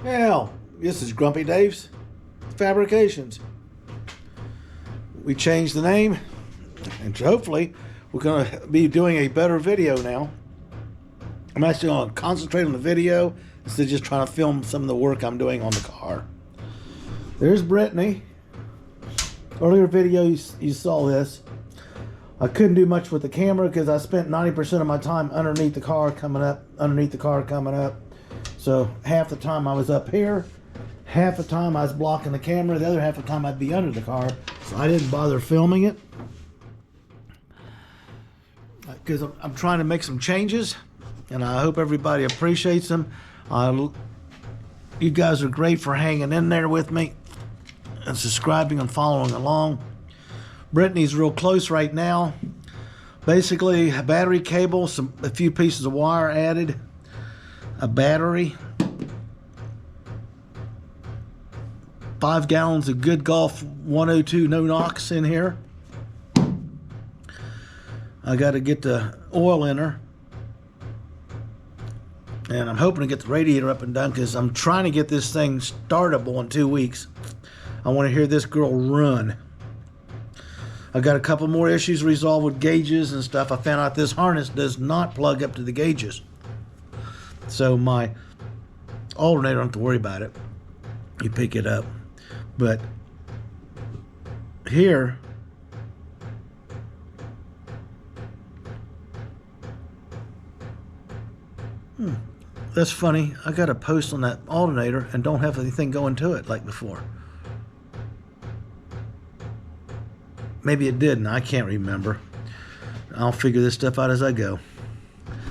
Hell, this is Grumpy Dave's Fabrications. We changed the name, and hopefully we're going to be doing a better video now. I'm actually going to concentrate on the video instead of just trying to film some of the work I'm doing on the car. There's Brittany. Earlier video you saw this. I couldn't do much with the camera because I spent 90% of my time underneath the car coming up. So half the time I was up here, half the time I was blocking the camera, the other half the time I'd be under the car. So I didn't bother filming it because I'm trying to make some changes, and I hope everybody appreciates them. You guys are great for hanging in there with me and subscribing and following along. Brittany's real close right now. Basically, a battery cable, a few pieces of wire added, a battery, 5 gallons of Good Golf 102 no knocks in here. I got to get the oil in her, and I'm hoping to get the radiator up and done because I'm trying to get this thing startable in 2 weeks. I want to hear this girl run. I got a couple more issues resolved with gauges and stuff. I found out this harness does not plug up to the gauges, so my alternator, I don't have to worry about it. You pick it up. But here, that's funny. I got a post on that alternator and don't have anything going to it like before. Maybe it didn't. I can't remember. I'll figure this stuff out as I go.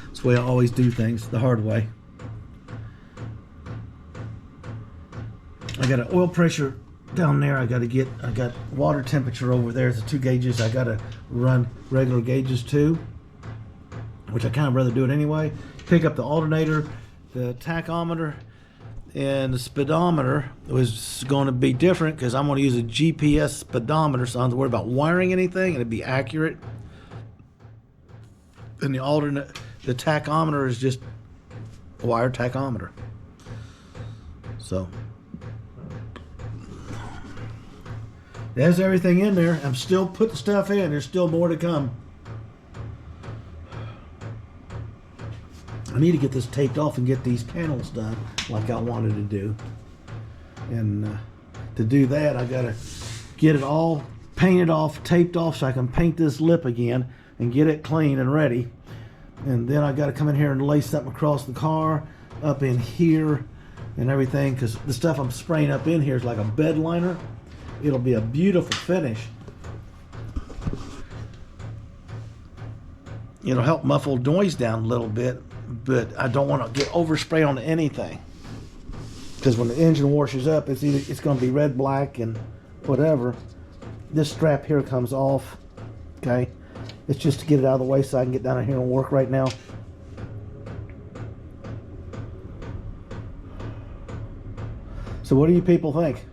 That's the way I always do things, the hard way. I got an oil pressure down there. I got water temperature over there. The 2 gauges. I got to run regular gauges too, which I kind of rather do it anyway. Pick up the alternator, the tachometer, and the speedometer was going to be different because I'm going to use a GPS speedometer, so I don't have to worry about wiring anything, and it'd be accurate. And the tachometer is just a wire tachometer. So there's everything in there. I'm still putting stuff in. There's still more to come. I need to get this taped off and get these panels done like I wanted to do. And to do that, I gotta get it all painted off, taped off, so I can paint this lip again and get it clean and ready. And then I gotta come in here and lay something across the car, up in here and everything, because the stuff I'm spraying up in here is like a bed liner. It'll be a beautiful finish. It'll help muffle noise down a little bit, but I don't want to get overspray on anything, because when the engine washes up, it's going to be red, black, and whatever. This strap here comes off. Okay, it's just to get it out of the way so I can get down in here and work right now. So what do you people think?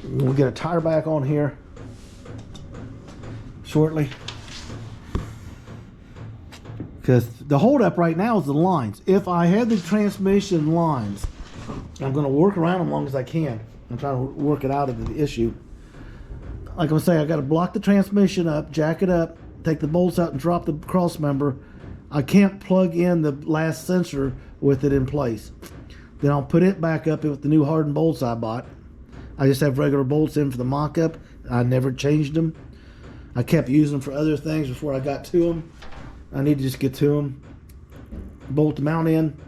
We'll get a tire back on here shortly, because the holdup right now is the lines. If I had the transmission lines, I'm going to work around them as long as I can. I'm trying to work it out of the issue. Like I'm saying, I got to block the transmission up, jack it up, take the bolts out, and drop the cross member. I can't plug in the last sensor with it in place. Then I'll put it back up with the new hardened bolts I bought. I just have regular bolts in for the mock-up. I never changed them. I kept using them for other things before I got to them. I need to just get to them. Bolt the mount in.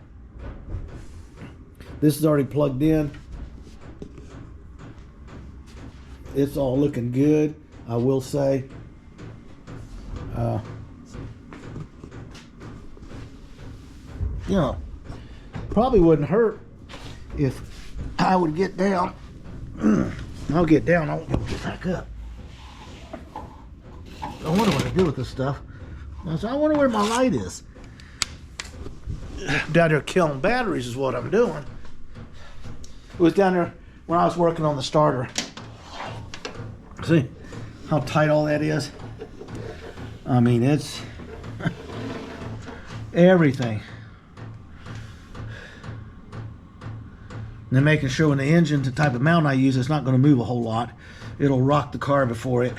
This is already plugged in. It's all looking good, I will say. You know, probably wouldn't hurt if I would get down. I'll get down, I won't get back up. I wonder what to do with this stuff. I wonder where my light is. Down there killing batteries is what I'm doing. It was down there when I was working on the starter. See how tight all that is? I mean, it's everything. And then making sure when the engine, the type of mount I use, it's not going to move a whole lot. It'll rock the car before it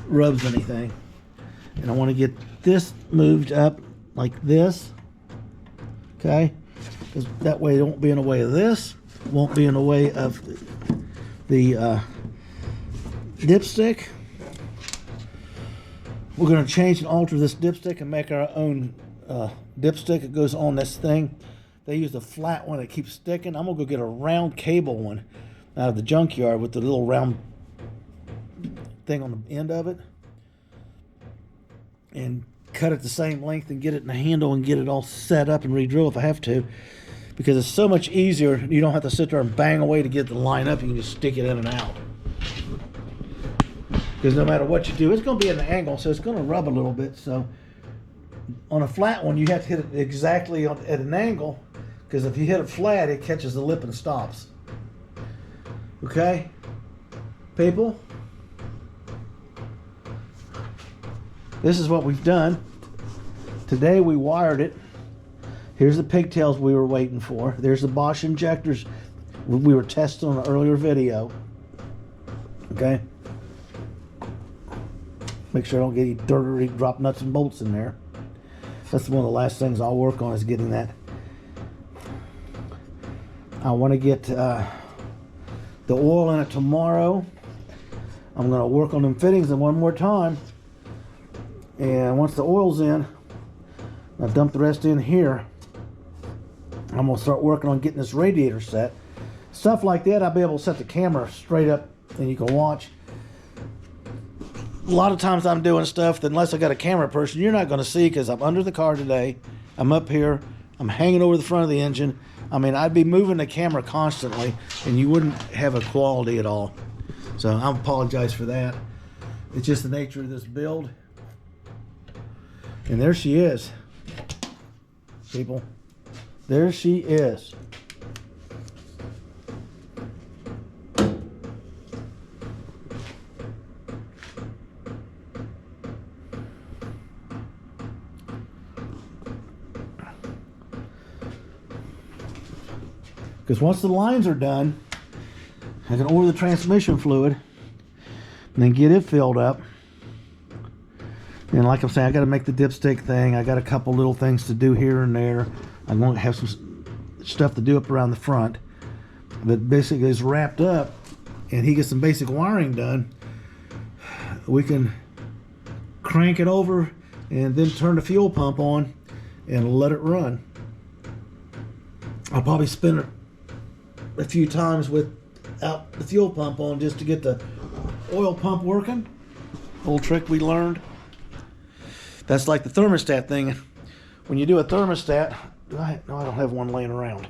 rubs anything. And I want to get this moved up like this. Okay? Because that way it won't be in the way of this. Won't be in the way of the dipstick. We're going to change and alter this dipstick and make our own dipstick. It goes on this thing. They use a flat one that keeps sticking. I'm going to go get a round cable one out of the junkyard with the little round thing on the end of it. And cut it the same length and get it in the handle and get it all set up and re-drill if I have to. Because it's so much easier. You don't have to sit there and bang away to get the line up. You can just stick it in and out. Because no matter what you do, it's going to be at an angle, so it's going to rub a little bit. So on a flat one, you have to hit it exactly at an angle. Because if you hit it flat, it catches the lip and stops. Okay? People? This is what we've done. Today we wired it. Here's the pigtails we were waiting for. There's the Bosch injectors we were testing on an earlier video. Okay? Make sure I don't get any dirt or any drop nuts and bolts in there. That's one of the last things I'll work on, is getting that. I want to get the oil in it tomorrow. I'm going to work on them fittings one more time. And once the oil's in, I'll dump the rest in here. I'm going to start working on getting this radiator set. Stuff like that, I'll be able to set the camera straight up and you can watch. A lot of times I'm doing stuff that, unless I got a camera person, you're not going to see, because I'm under the car today. I'm up here. I'm hanging over the front of the engine. I mean, I'd be moving the camera constantly and you wouldn't have a quality at all. So I apologize for that. It's just the nature of this build. And there she is, people. There she is. Because once the lines are done, I can order the transmission fluid and then get it filled up. And like I'm saying, I got to make the dipstick thing. I got a couple little things to do here and there. I'm going to have some stuff to do up around the front. But basically it's wrapped up and he gets some basic wiring done. We can crank it over and then turn the fuel pump on and let it run. I'll probably spin it a few times without the fuel pump on just to get the oil pump working. Old trick we learned. That's like the thermostat thing. When you do a thermostat, no, I don't have one laying around.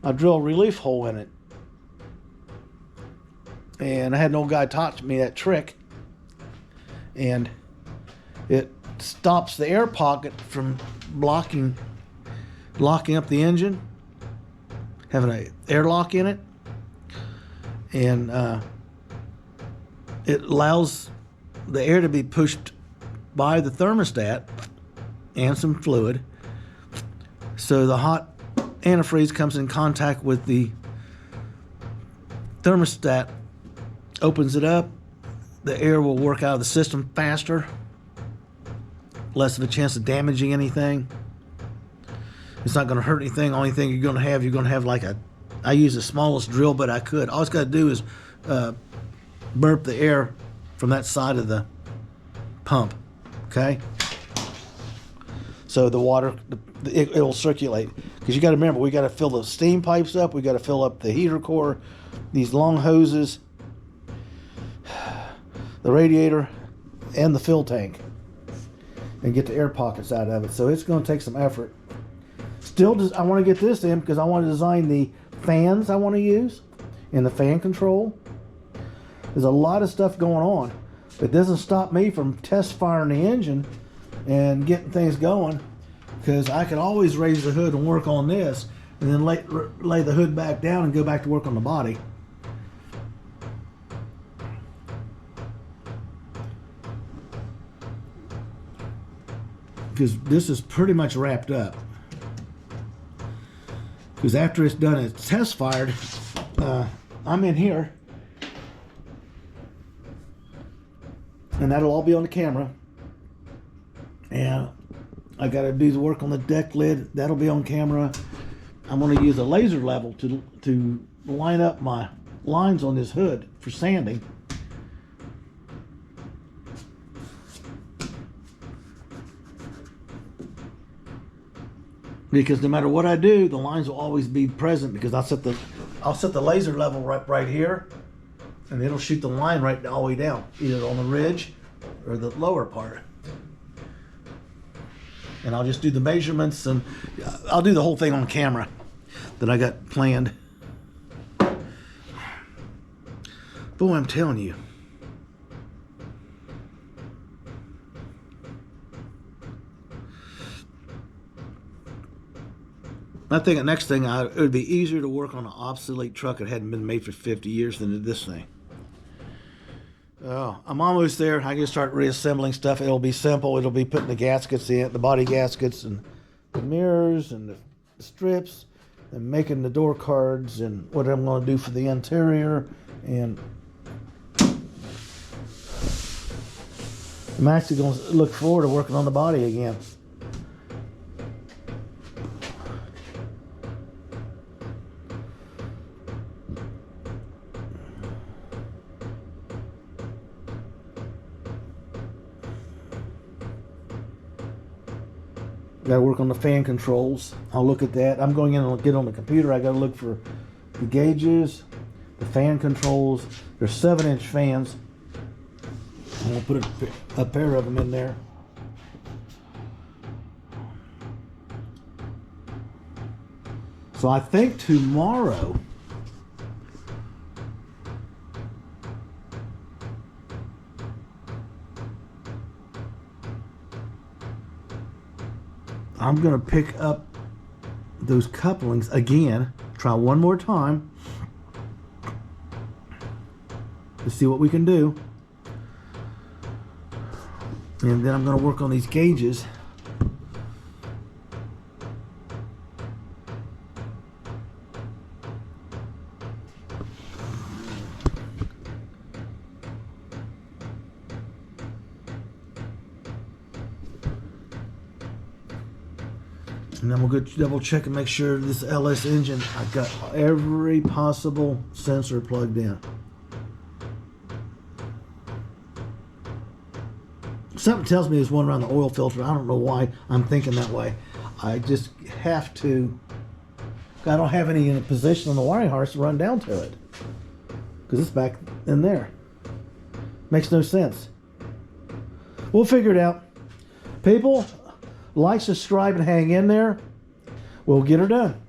I drill a relief hole in it. And I had an old guy taught me that trick. And it stops the air pocket from locking up the engine, having an airlock in it. And it allows the air to be pushed by the thermostat and some fluid, so the hot antifreeze comes in contact with the thermostat, opens it up, the air will work out of the system faster, less of a chance of damaging anything. It's not going to hurt anything. Only thing you're going to have like I use the smallest drill bit I could. All it's got to do is burp the air from that side of the pump. Okay, so the water, it'll circulate, because you got to remember, we got to fill the steam pipes up, we got to fill up the heater core, these long hoses, the radiator, and the fill tank, and get the air pockets out of it. So it's going to take some effort. Still, I want to get this in because I want to design the fans I want to use and the fan control. There's a lot of stuff going on. It doesn't stop me from test firing the engine and getting things going, because I could always raise the hood and work on this and then lay the hood back down and go back to work on the body. because this is pretty much wrapped up. Because after it's done, it's test fired. I'm in here, and that'll all be on the camera. And I got to do the work on the deck lid. That'll be on camera. I'm going to use a laser level to line up my lines on this hood for sanding. Because no matter what I do, the lines will always be present, because I'll set the laser level right here, and it'll shoot the line right all the way down, either on the ridge or the lower part. And I'll just do the measurements, and I'll do the whole thing on camera that I got planned. Boy, I'm telling you. I think the next thing, it would be easier to work on an obsolete truck that hadn't been made for 50 years than this thing. Oh, I'm almost there. I can start reassembling stuff. It'll be simple. It'll be putting the gaskets in, the body gaskets, and the mirrors, and the strips, and making the door cards, and what I'm going to do for the interior. And I'm actually going to look forward to working on the body again. Got to work on the fan controls. I'll look at that. I'm going in and get on the computer. I got to look for the gauges, the fan controls. There's 7-inch fans. I'm going to put a pair of them in there. So I think tomorrow I'm going to pick up those couplings again, try one more time to see what we can do. And then I'm going to work on these gauges. And then we'll go double check and make sure this LS engine, I've got every possible sensor plugged in. Something tells me there's one around the oil filter. I don't know why I'm thinking that way. I just have to. I don't have any in a position on the wiring harness to run down to it, because it's back in there. Makes no sense. We'll figure it out. People, like, subscribe, and hang in there. We'll get her done.